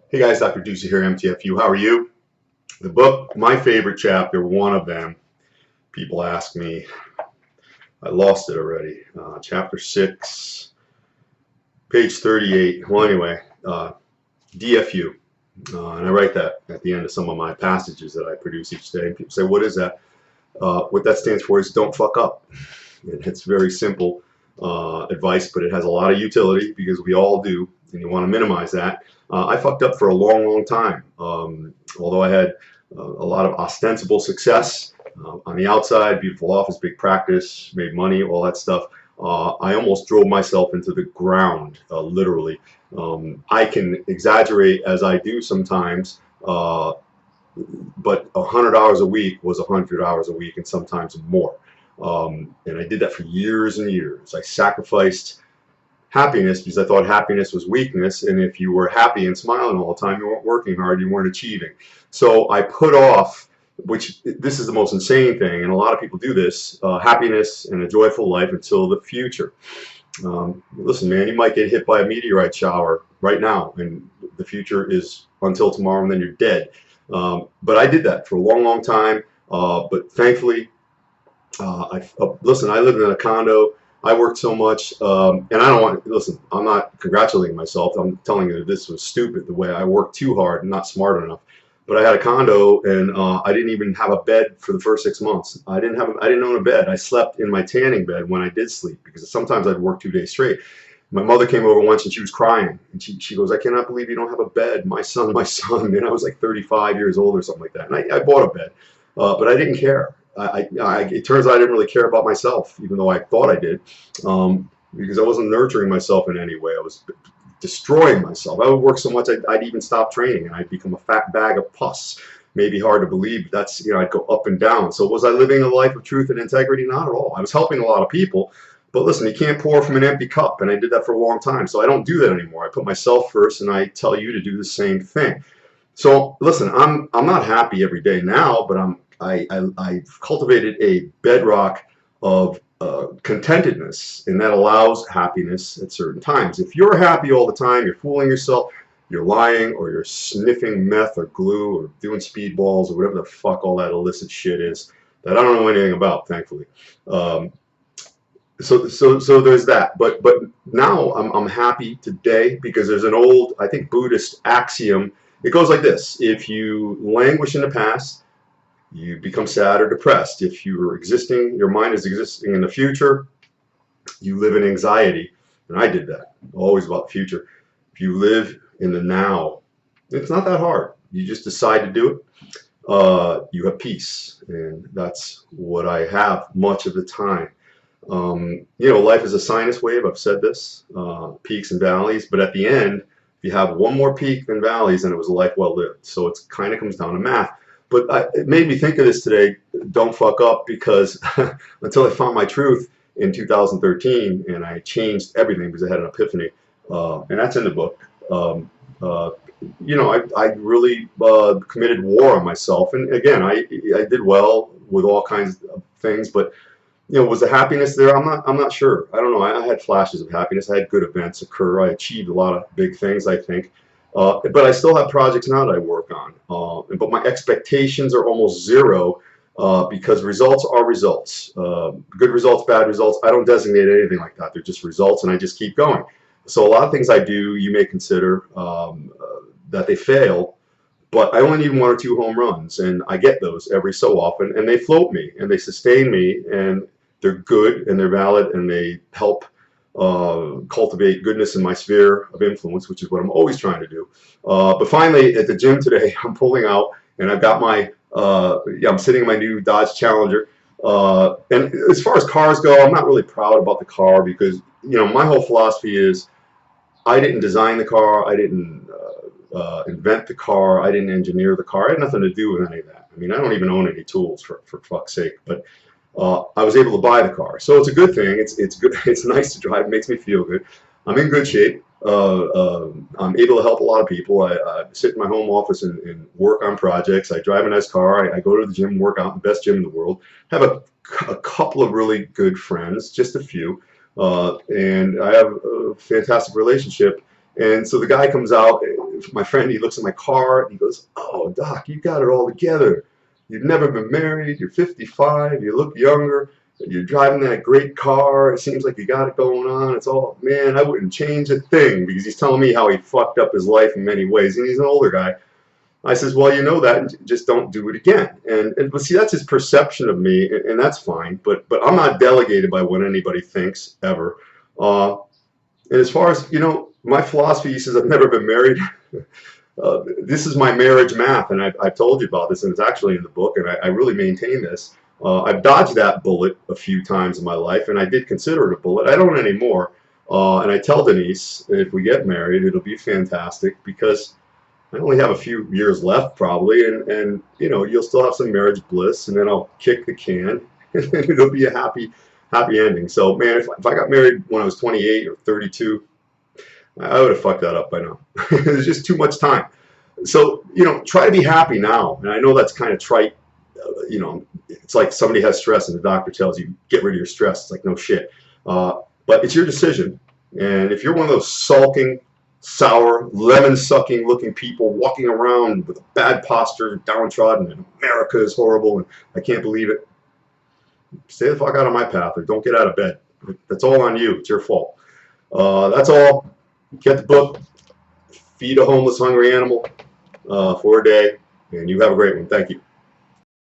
Hey guys, Dr. Ducey here, MTFU. How are you? The book, my favorite chapter, one of them, people ask me, I lost it already. Chapter 6, page 38. Well, anyway, DFU. And I write that at the end of some of my passages that I produce each day. And people say, what is that? What that stands for is don't fuck up. It's very simple advice, but it has a lot of utility because we all do, and you want to minimize that. I fucked up for a long, long time. Although I had a lot of ostensible success on the outside, beautiful office, big practice, made money, all that stuff. I almost drove myself into the ground, literally. I can exaggerate as I do sometimes, but 100 hours a week was 100 hours a week and sometimes more. And I did that for years and years. I sacrificed happiness because I thought happiness was weakness, and if you were happy and smiling all the time, you weren't working hard, you weren't achieving. So I put off, which this is the most insane thing, and a lot of people do this, happiness and a joyful life until the future. Listen, man, you might get hit by a meteorite shower right now, and the future is until tomorrow, and then you're dead. But I did that for a long, long time. But thankfully, listen, I lived in a condo. I worked so much, and I don't want, listen, I'm not congratulating myself. I'm telling you that this was stupid, the way I worked too hard and not smart enough. But I had a condo, and I didn't even have a bed for the first 6 months. I didn't own a bed. I slept in my tanning bed when I did sleep, because sometimes I'd work 2 days straight. My mother came over once and she was crying, and she goes, I cannot believe you don't have a bed. My son, and I was like 35 years old or something like that. And I bought a bed, but I didn't care. It turns out I didn't really care about myself, even though I thought I did, because I wasn't nurturing myself in any way. I was destroying myself. I would work so much I'd even stop training, and I'd become a fat bag of pus. Maybe hard to believe, but that's, I'd go up and down. So was I living a life of truth and integrity? Not at all. I was helping a lot of people, but listen, you can't pour from an empty cup, and I did that for a long time. So I don't do that anymore. I put myself first, and I tell you to do the same thing. So listen, I'm not happy every day now, but I've cultivated a bedrock of contentedness, and that allows happiness at certain times. If you're happy all the time, you're fooling yourself, you're lying, or you're sniffing meth or glue or doing speedballs or whatever the fuck all that illicit shit is that I don't know anything about, thankfully. So there's that. But now I'm happy today because there's an old, I think, Buddhist axiom. It goes like this: if you languish in the past, you become sad or depressed. If your mind is existing in the future, you live in anxiety. And I did that, always about the future. If you live in the now, it's not that hard. You just decide to do it. You have peace, and that's what I have much of the time. Life is a sinus wave. I've said this, peaks and valleys, but at the end, if you have one more peak than valleys, then it was a life well lived. So it kind of comes down to math. But it made me think of this today, don't fuck up, because until I found my truth in 2013, and I changed everything because I had an epiphany, and that's in the book. I really committed war on myself. And again, I did well with all kinds of things, but was the happiness there? I'm not sure. I don't know. I had flashes of happiness. I had good events occur. I achieved a lot of big things, I think. But I still have projects now that I work on. But my expectations are almost zero because results are results. Good results, bad results. I don't designate anything like that. They're just results, and I just keep going. So a lot of things I do, you may consider that they fail, but I only need 1 or 2 home runs, and I get those every so often, and they float me, and they sustain me, and they're good, and they're valid, and they help cultivate goodness in my sphere of influence, which is what I'm always trying to do. But finally, at the gym today, I'm pulling out, and I've got my, I'm sitting in my new Dodge Challenger. And as far as cars go, I'm not really proud about the car because, my whole philosophy is I didn't design the car. I didn't invent the car. I didn't engineer the car. I had nothing to do with any of that. I mean, I don't even own any tools for fuck's sake, but I was able to buy the car. So it's a good thing. It's good. It's nice to drive. It makes me feel good. I'm in good shape. I'm able to help a lot of people. I sit in my home office and work on projects. I drive a nice car. I go to the gym, work out in the best gym in the world. Have a couple of really good friends, just a few. And I have a fantastic relationship. And so the guy comes out my friend, he looks at my car and he goes, "Oh, Doc, you got it all together. You've never been married. You're 55. You look younger. You're driving that great car. It seems like you got it going on. It's all, man, I wouldn't change a thing," because he's telling me how he fucked up his life in many ways. And he's an older guy. I says, "Well, you know that, and just don't do it again." But see, that's his perception of me, and that's fine. But I'm not delegated by what anybody thinks ever. And as far as, my philosophy, he says, I've never been married. This is my marriage math, and I've told you about this, and it's actually in the book, and I really maintain this. I've dodged that bullet a few times in my life, and I did consider it a bullet. I don't anymore. And I tell Denise, if we get married, it'll be fantastic, because I only have a few years left probably, and you'll still have some marriage bliss, and then I'll kick the can, and it'll be a happy ending. So, man, if I got married when I was 28 or 32, I would have fucked that up by now. There's just too much time. So, try to be happy now. And I know that's kind of trite. It's like somebody has stress and the doctor tells you, get rid of your stress. It's like, no shit. But it's your decision. And if you're one of those sulking, sour, lemon-sucking looking people walking around with a bad posture, downtrodden, and America is horrible, and I can't believe it, stay the fuck out of my path, or don't get out of bed. That's all on you. It's your fault. That's all. Get the book. Feed a homeless, hungry animal for a day, and you have a great one. Thank you.